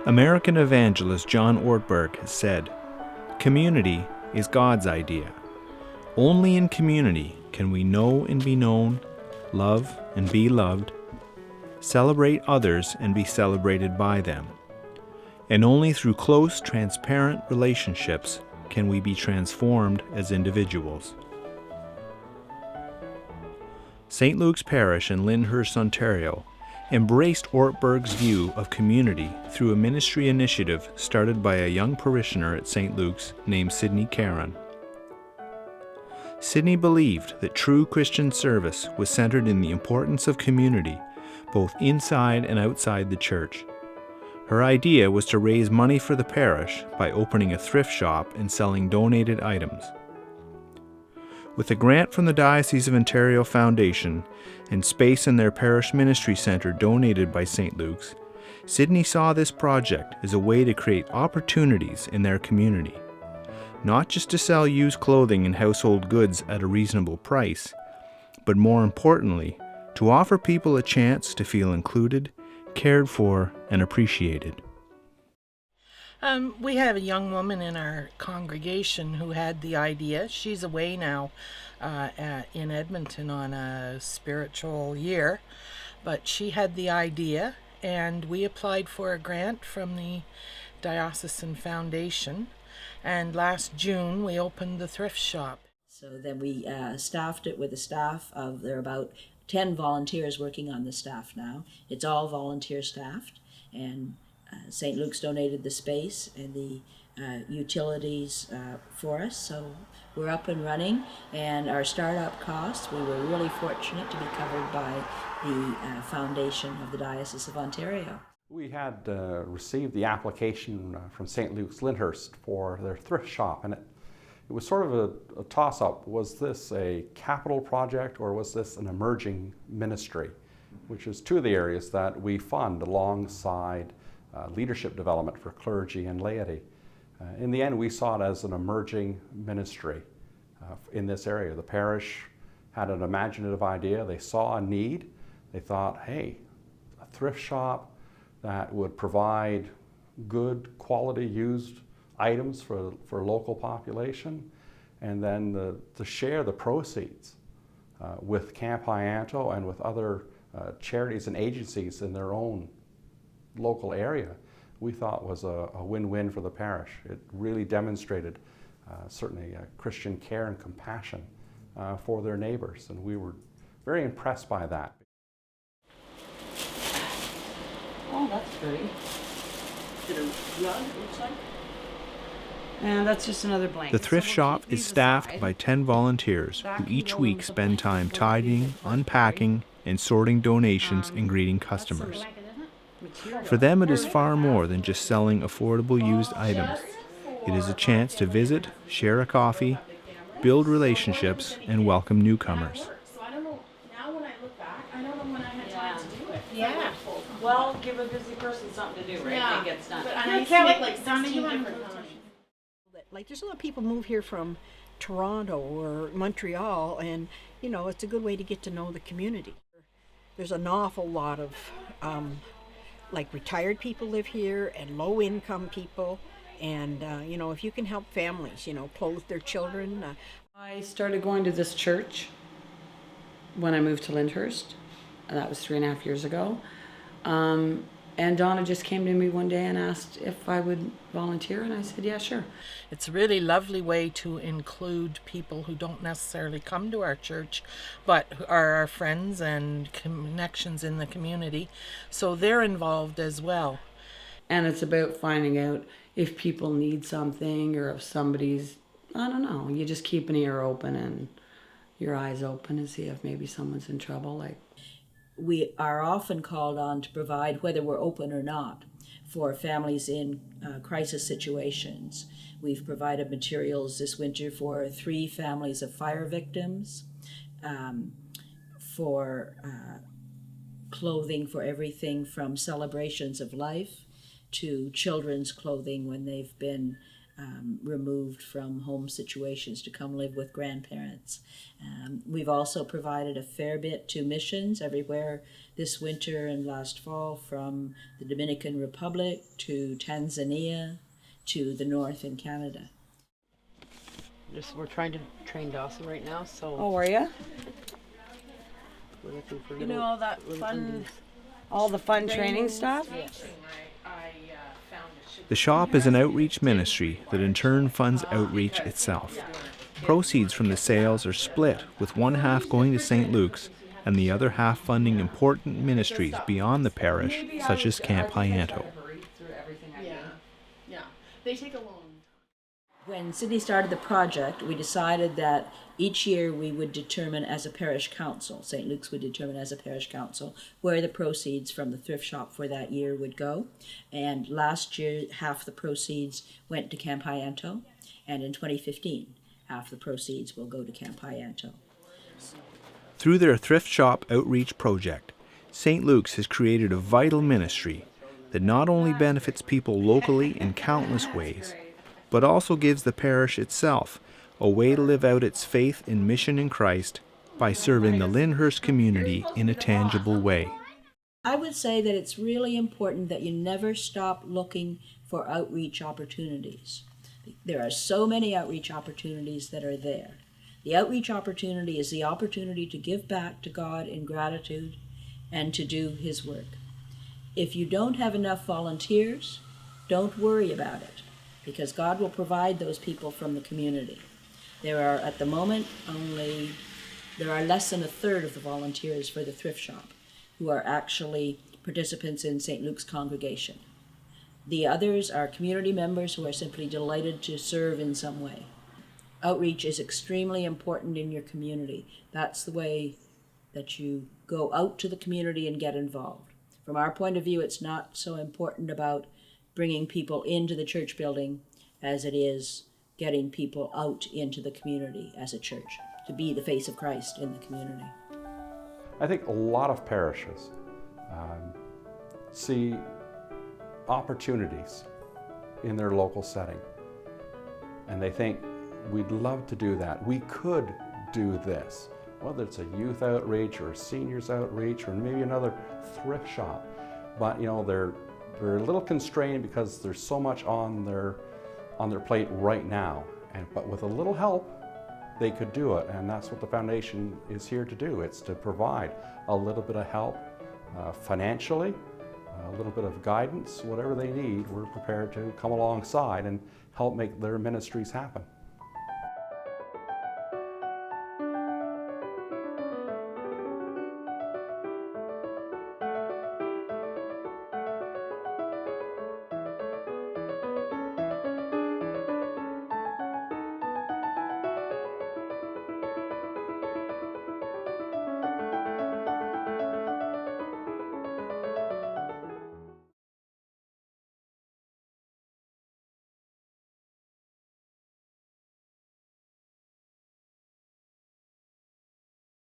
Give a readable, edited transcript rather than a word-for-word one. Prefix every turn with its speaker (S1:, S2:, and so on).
S1: American evangelist John Ortberg has said, "Community is God's idea. Only in community can we know and be known, love and be loved, celebrate others and be celebrated by them. And only through close, transparent relationships can we be transformed as individuals." St.Luke's Parish in Lyndhurst, Ontario, embraced Ortberg's view of community through a ministry initiative started by a young parishioner at St. Luke's named Sidney Caron. Sidney believed that true Christian service was centered in the importance of community, both inside and outside the church. Her idea was to raise money for the parish by opening a thrift shop and selling donated items. With a grant from the Diocese of Ontario Foundation and space in their parish ministry center donated by St. Luke's, Sidney saw this project as a way to create opportunities in their community, not just to sell used clothing and household goods at a reasonable price, but more importantly, to offer people a chance to feel included, cared for, and appreciated.
S2: We have a young woman in our congregation who had the idea. She's away now in Edmonton on a spiritual year, but she had the idea, and we applied for a grant from the Diocese of Foundation, and last June we opened the thrift shop.
S3: So then we staffed it with a staff of, there are about 10 volunteers working on the staff now. It's all volunteer staffed, and St. Luke's donated the space and the utilities for us, so we're up and running. And our startup costs, we were really fortunate to be covered by the foundation of the Diocese of Ontario.
S4: We had received the application from St. Luke's Lyndhurst for their thrift shop, and it was sort of a toss-up. Was this a capital project or was this an emerging ministry? Which is two of the areas that we fund alongside leadership development for clergy and laity. In the end, we saw it as an emerging ministry in this area. The parish had an imaginative idea. They saw a need. They thought, hey, a thrift shop that would provide good quality used items for local population, and then to share the proceeds with Camp Hyanto and with other charities and agencies in their own local area, we thought was a win-win for the parish. It really demonstrated certainly Christian care and compassion for their neighbors, and we were very impressed by that.
S5: Oh, that's pretty.
S3: Is it a rug, it looks like?
S5: And that's just another blanket.
S1: The thrift shop is staffed by 10 volunteers who each week spend time tidying, unpacking, and sorting donations and greeting customers. For them, it is far more than just selling affordable used items. It is a chance to visit, share a coffee, build relationships, and welcome newcomers.
S6: So I don't know, now when I look back, I don't know when I had time to do it.
S5: Yeah. Well, give a busy person something to do, right?
S6: Yeah.
S5: It gets done.
S6: But I used to make like 16 different times.
S7: Like, there's a lot of people move here from Toronto or Montreal, and, you know, it's a good way to get to know the community. There's an awful lot of, like, retired people live here and low-income people, and, you know, if you can help families, you know, clothe their children.
S5: I started going to this church when I moved to Lyndhurst, and that was 3.5 years ago. And Donna just came to me one day and asked if I would volunteer, and I said, yeah, sure.
S2: It's a really lovely way to include people who don't necessarily come to our church, but who are our friends and connections in the community, so they're involved as well.
S5: And it's about finding out if people need something or if somebody's, I don't know, you just keep an ear open and your eyes open and see if maybe someone's in trouble. Like,
S3: we are often called on to provide, whether we're open or not, for families in crisis situations. We've provided materials this winter for 3 families of fire victims, for clothing for everything from celebrations of life to children's clothing when they've been removed from home situations to come live with grandparents. We've also provided a fair bit to missions everywhere this winter and last fall, from the Dominican Republic to Tanzania to the north in Canada.
S8: We're trying to train Dawson right now, so
S5: Oh, are you?
S8: we're looking for
S6: You know all that fun.
S5: All the fun training stuff?
S1: The shop is an outreach ministry that in turn funds outreach itself. Proceeds from the sales are split, with one half going to St. Luke's and the other half funding important ministries beyond the parish, such as Camp Hyanto.
S6: Yeah, they take a long time.
S3: When Sydney started the project, we decided that each year we would determine as a parish council, St. Luke's would determine as a parish council, where the proceeds from the thrift shop for that year would go. And last year, half the proceeds went to Camp Hyanto, and in 2015, half the proceeds will go to Camp Hyanto.
S1: Through their thrift shop outreach project, St. Luke's has created a vital ministry that not only benefits people locally in countless ways, but also gives the parish itself a way to live out its faith in mission in Christ by serving the Lyndhurst community in a tangible way.
S3: I would say that it's really important that you never stop looking for outreach opportunities. There are so many outreach opportunities that are there. The outreach opportunity is the opportunity to give back to God in gratitude and to do His work. If you don't have enough volunteers, don't worry about it, because God will provide those people from the community. There are, at the moment, less than a third of the volunteers for the thrift shop who are actually participants in St. Luke's congregation. The others are community members who are simply delighted to serve in some way. Outreach is extremely important in your community. That's the way that you go out to the community and get involved. From our point of view, it's not so important about bringing people into the church building as it is getting people out into the community as a church, to be the face of Christ in the community.
S4: I think a lot of parishes see opportunities in their local setting, and they think, we'd love to do that. We could do this, whether it's a youth outreach or a seniors outreach or maybe another thrift shop. But they're a little constrained because there's so much on their plate right now. But with a little help, they could do it, and that's what the foundation is here to do. It's to provide a little bit of help financially, a little bit of guidance, whatever they need. We're prepared to come alongside and help make their ministries happen.